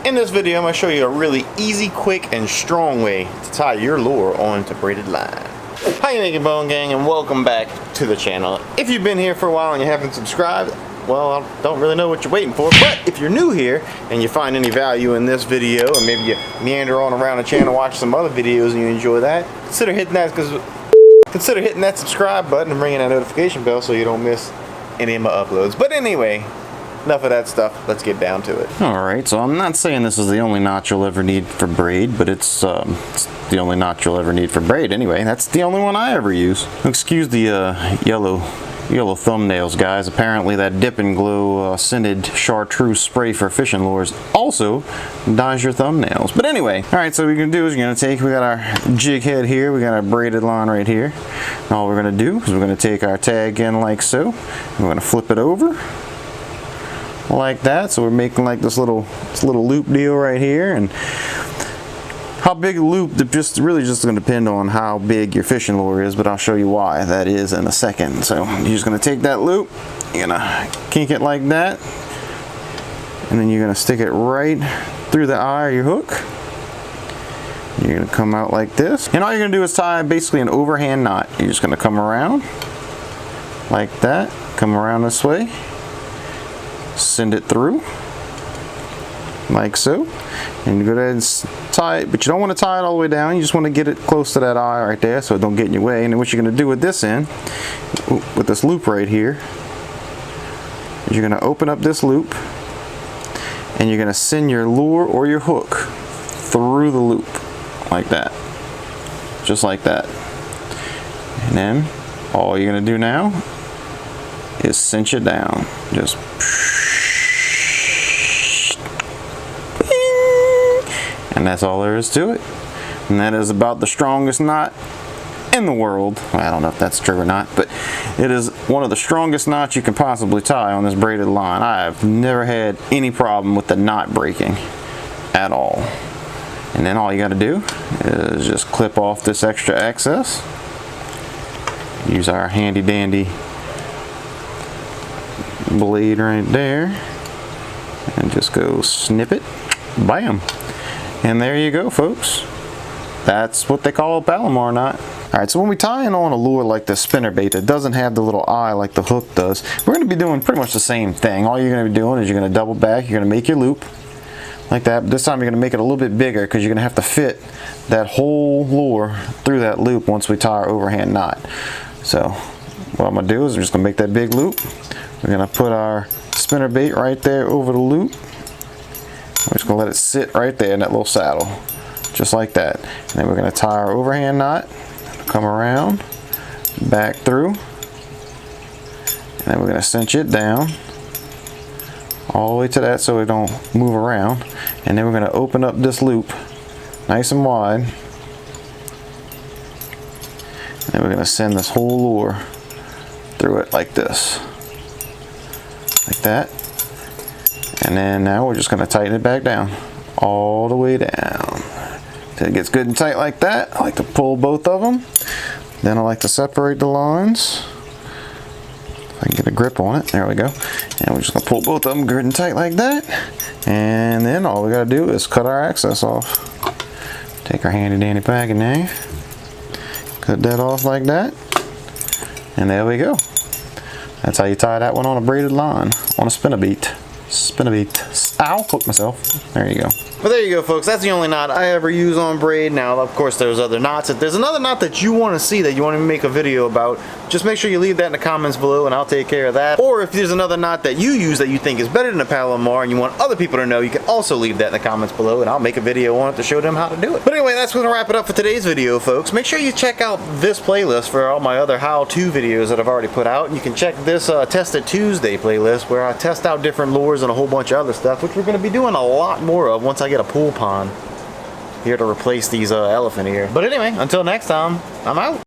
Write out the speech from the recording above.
In this video, I'm going to show you a really easy, quick, and strong way to tie your lure onto braided line. How you making, Bone Gang, and welcome back to the channel. If you've been here for a while and you haven't subscribed, well, I don't really know what you're waiting for, but if you're new here and you find any value in this video, and maybe you meander on around the channel, watch some other videos and you enjoy that, consider hitting that subscribe button and ringing that notification bell so you don't miss any of my uploads. But anyway, enough of that stuff, let's get down to it. Alright, so I'm not saying this is the only knot you'll ever need for braid, but it's the only knot you'll ever need for braid anyway. That's the only one I ever use. Excuse the yellow thumbnails, guys. Apparently that Dip and Glow scented chartreuse spray for fishing lures also dyes your thumbnails. But anyway, alright, so what we're going to do is we got our jig head here, we got our braided line right here. And all we're going to do is we're going to take our tag in like so, and we're going to flip it over like that. So we're making like this little loop deal right here, and how big a loop really just going to depend on how big your fishing lure is, but I'll show you why that is in a second. So you're just going to take that loop, you're going to kink it like that, and then you're going to stick it right through the eye of your hook. You're going to come out like this, and all you're going to do is tie basically an overhand knot. You're just going to come around like that, come around this way, send it through like so, and you go ahead and tie it, but you don't want to tie it all the way down. You just want to get it close to that eye right there so it don't get in your way. And then what you're going to do with this end, with this loop right here, is you're going to open up this loop and you're going to send your lure or your hook through the loop like that, just like that. And then all you're going to do now is cinch it down, just and that's all there is to it. And that is about the strongest knot in the world. Well, I don't know if that's true or not, but it is one of the strongest knots you can possibly tie on this braided line. I have never had any problem with the knot breaking at all. And then all you got to do is just clip off this extra excess. Use our handy dandy blade right there and just go snip it. Bam. And there you go, folks. That's what they call a Palomar knot. Alright, so when we tie in on a lure like the spinnerbait that doesn't have the little eye like the hook does, we're going to be doing pretty much the same thing. All you're going to be doing is you're going to double back, you're going to make your loop like that. But this time you're going to make it a little bit bigger because you're going to have to fit that whole lure through that loop once we tie our overhand knot. So what I'm going to do is I'm just going to make that big loop. We're going to put our spinnerbait right there over the loop. We're just going to let it sit right there in that little saddle, just like that. And then we're going to tie our overhand knot, come around, back through, and then we're going to cinch it down all the way to that so it don't move around. And then we're going to open up this loop nice and wide. And then we're going to send this whole lure through it like this, like that. And then now we're just going to tighten it back down, all the way down. Till it gets good and tight like that. I like to pull both of them. Then I like to separate the lines. If I can get a grip on it. There we go. And we're just going to pull both of them good and tight like that. And then all we got to do is cut our excess off. Take our handy dandy packet knife. Cut that off like that. And there we go. That's how you tie that one on a braided line, on a spinnerbait. Ow, hooked myself. There you go. Well, there you go, folks. That's the only knot I ever use on braid. Now, of course, there's other knots. If there's another knot that you want to see, that you want to make a video about, just make sure you leave that in the comments below and I'll take care of that. Or if there's another knot that you use that you think is better than a Palomar and you want other people to know, you can also leave that in the comments below and I'll make a video on it to show them how to do it. But anyway, that's going to wrap it up for today's video, folks. Make sure you check out this playlist for all my other how-to videos that I've already put out. And you can check this Test It Tuesday playlist where I test out different lures and a whole bunch of other stuff, which we're going to be doing a lot more of once I get a pool pond here to replace these elephant ear. But anyway, until next time, I'm out.